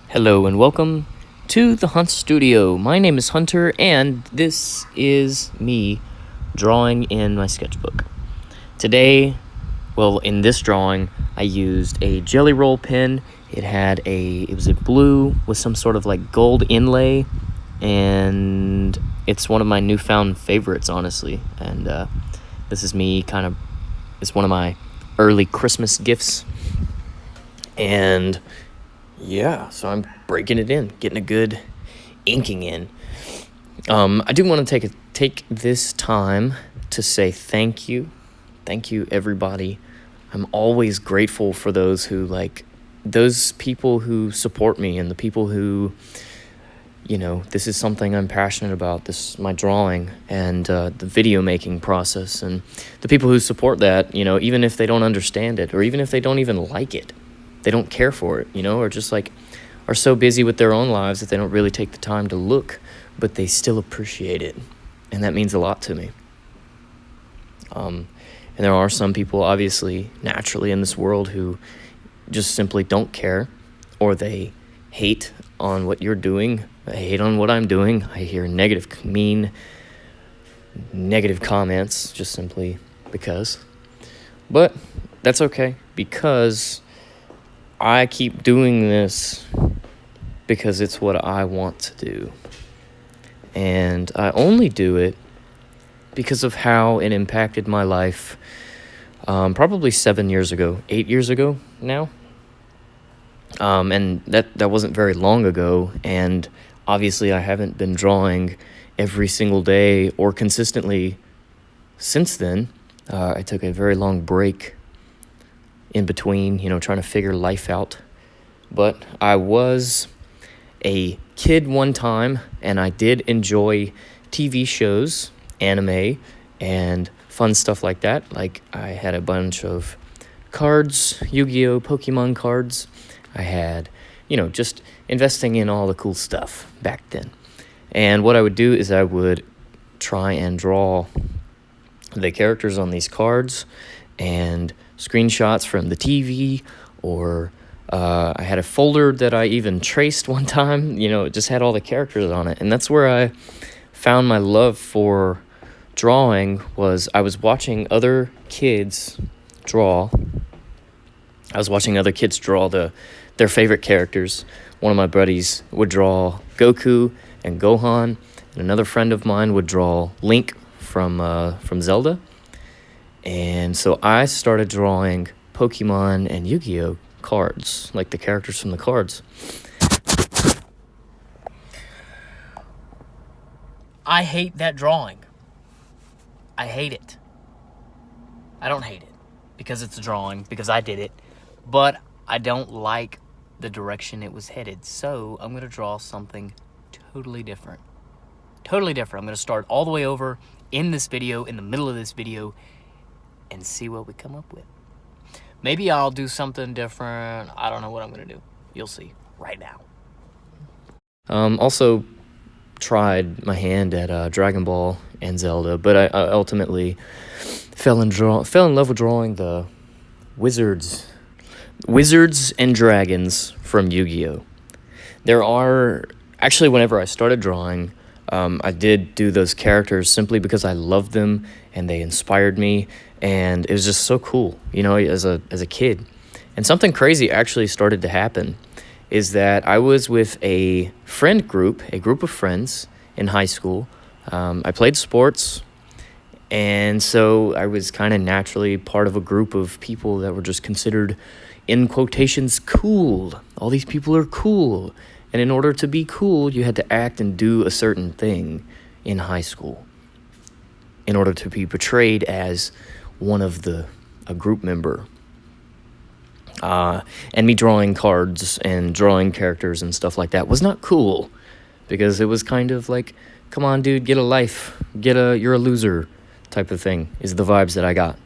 Hello and welcome to the Hunt Studio. My name is Hunter and this is me drawing in my sketchbook. Today, in this drawing, I used a Jelly Roll pen. It was a blue with some sort of like gold inlay, and it's one of my newfound favorites, honestly. And this is me it's one of my early Christmas gifts. And yeah, so I'm breaking it in, getting a good inking in. I do want to take this time to say thank you. Thank you, everybody. I'm always grateful for those people who support me and the people who, this is something I'm passionate about, my drawing and the video making process, and the people who support that, even if they don't understand it or even if they don't even like it. They don't care for it, or just are so busy with their own lives that they don't really take the time to look, but they still appreciate it. And that means a lot to me. And there are some people, obviously, naturally in this world who just simply don't care, or they hate on what you're doing. They hate on what I'm doing. I hear mean, negative comments just simply because. But that's okay, because I keep doing this because it's what I want to do. And I only do it because of how it impacted my life probably 8 years ago now. And that wasn't very long ago. And obviously I haven't been drawing every single day or consistently since then. I took a very long break in between, trying to figure life out. But I was a kid one time, and I did enjoy TV shows, anime, and fun stuff like that. Like, I had a bunch of cards, Yu-Gi-Oh! Pokemon cards. I had, just investing in all the cool stuff back then. And what I would do is I would try and draw the characters on these cards and screenshots from the TV, or I had a folder that I even traced one time, it just had all the characters on it. And that's where I found my love for drawing. I was watching other kids draw. Their favorite characters. One of my buddies would draw Goku and Gohan, and another friend of mine would draw Link from Zelda. And so I started drawing Pokemon and Yu-Gi-Oh! Cards, like the characters from the cards. I hate that drawing. I hate it. I don't hate it because it's a drawing, because I did it, but I don't like the direction it was headed. So I'm going to draw something totally different. Totally different. I'm going to start all the way over in the middle of this video, and see what we come up with. Maybe I'll do something different. I don't know what I'm going to do. You'll see right now. Also tried my hand at Dragon Ball and Zelda, but I ultimately fell in love with drawing the wizards and dragons from Yu-Gi-Oh! Whenever I started drawing, I did do those characters simply because I loved them and they inspired me, and it was just so cool, as a kid. And something crazy actually started to happen, is that I was with a group of friends in high school. I played sports, and so I was kind of naturally part of a group of people that were just considered, in quotations, cool. All these people are cool. And in order to be cool, you had to act and do a certain thing in high school in order to be portrayed as a group member. And me drawing cards and drawing characters and stuff like that was not cool, because it was kind of like, come on, dude, get a life. You're a loser type of thing is the vibes that I got.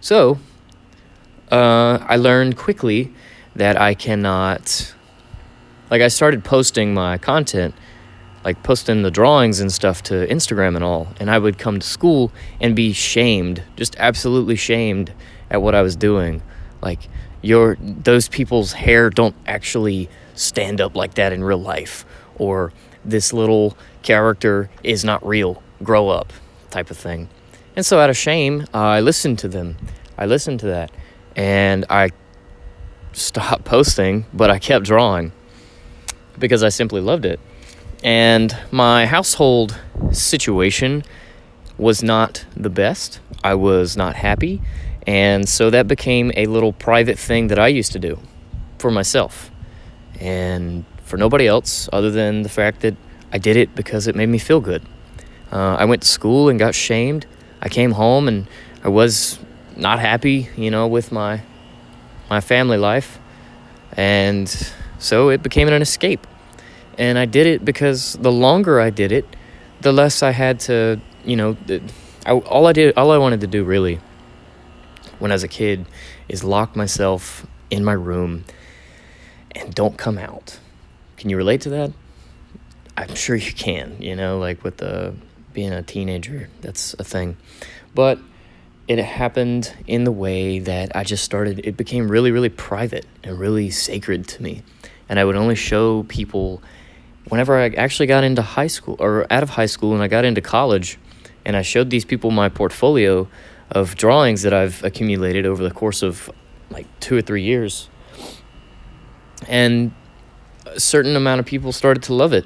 So, I learned quickly that I cannot... I started posting my content, posting the drawings and stuff to Instagram and all, and I would come to school and be shamed, just absolutely shamed at what I was doing. Those people's hair don't actually stand up like that in real life, or this little character is not real, grow up, type of thing. And so out of shame, I listened to them. I listened to that, and I stopped posting, but I kept drawing because I simply loved it. And my household situation was not the best. I was not happy, and so that became a little private thing that I used to do for myself and for nobody else, other than the fact that I did it because it made me feel good. I went to school and got shamed. I came home and I was not happy, with my family life, and so it became an escape. And I did it because the longer I did it, the less I had to, all I wanted to do really when I was a kid is lock myself in my room and don't come out. Can you relate to that? I'm sure you can, like with being a teenager, that's a thing. But it happened in the way that it became really, really private and really sacred to me. And I would only show people whenever I actually got into high school, or out of high school, and I got into college, and I showed these people my portfolio of drawings that I've accumulated over the course of like 2 or 3 years. And a certain amount of people started to love it.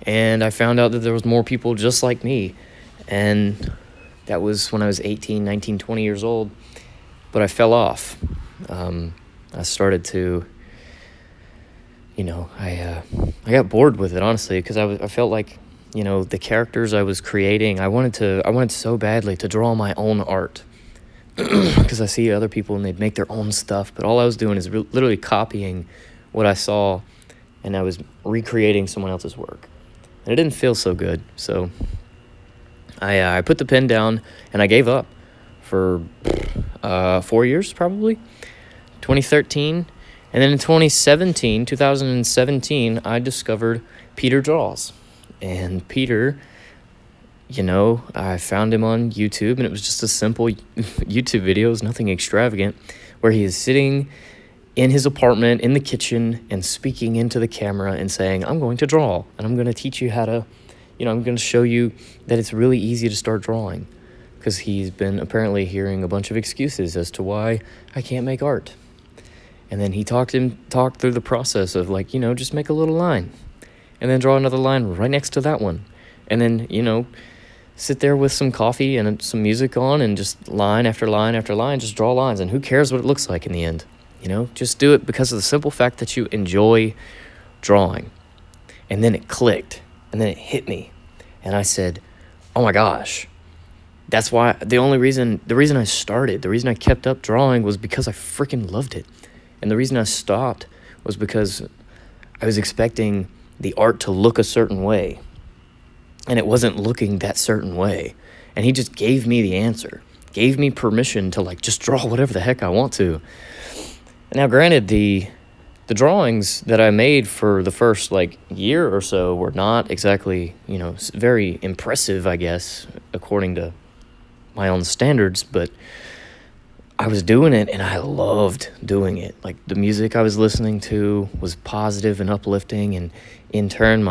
And I found out that there was more people just like me. And that was when I was 18, 19, 20 years old. But I fell off. I started to, I got bored with it, honestly, because I felt like, the characters I was creating, I wanted so badly to draw my own art. Because I see other people and they'd make their own stuff, but all I was doing is literally copying what I saw, and I was recreating someone else's work. And it didn't feel so good, so I put the pen down and I gave up for 4 years, probably, 2013. And then in 2017, I discovered Peter Draws. And Peter, I found him on YouTube, and it was just a simple YouTube video. It was nothing extravagant, where he is sitting in his apartment in the kitchen and speaking into the camera and saying, I'm going to draw, and I'm going to teach you how to, I'm going to show you that it's really easy to start drawing, because he's been apparently hearing a bunch of excuses as to why I can't make art. And then he talked through the process of just make a little line and then draw another line right next to that one. And then, sit there with some coffee and some music on and just line after line after line, just draw lines. And who cares what it looks like in the end? Just do it because of the simple fact that you enjoy drawing. And then it clicked, and then it hit me. And I said, oh my gosh, that's why the reason I kept up drawing was because I freaking loved it. And the reason I stopped was because I was expecting the art to look a certain way, and it wasn't looking that certain way. And he just gave me the answer, gave me permission to just draw whatever the heck I want to. Now, granted, the drawings that I made for the first year or so were not exactly, very impressive, I guess, according to my own standards, but I was doing it and I loved doing it. The music I was listening to was positive and uplifting, and in turn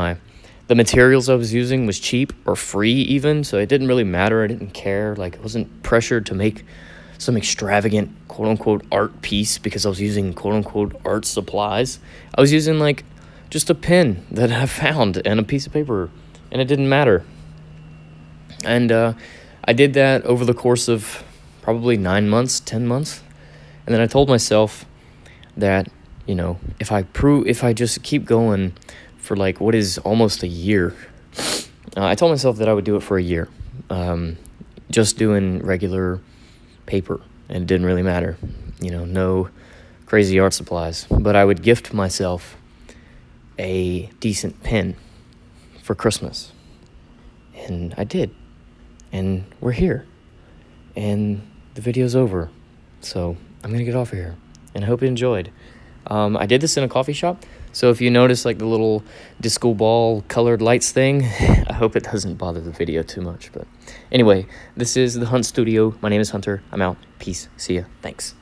the materials I was using was cheap or free even, so it didn't really matter. I didn't care. I wasn't pressured to make some extravagant quote-unquote art piece because I was using quote-unquote art supplies. I was using just a pen that I found and a piece of paper, and it didn't matter. And I did that over the course of probably 9 months, 10 months. And then I told myself that, if I just keep going for what is almost a year, I told myself that I would do it for a year, just doing regular paper, and it didn't really matter, no crazy art supplies, but I would gift myself a decent pen for Christmas, and I did, and we're here, and the video's over, so I'm gonna get off of here, and I hope you enjoyed. I did this in a coffee shop, so if you notice the little disco ball colored lights thing, I hope it doesn't bother the video too much. But anyway, this is the Hunt Studio. My name is Hunter. I'm out. Peace. See ya. Thanks.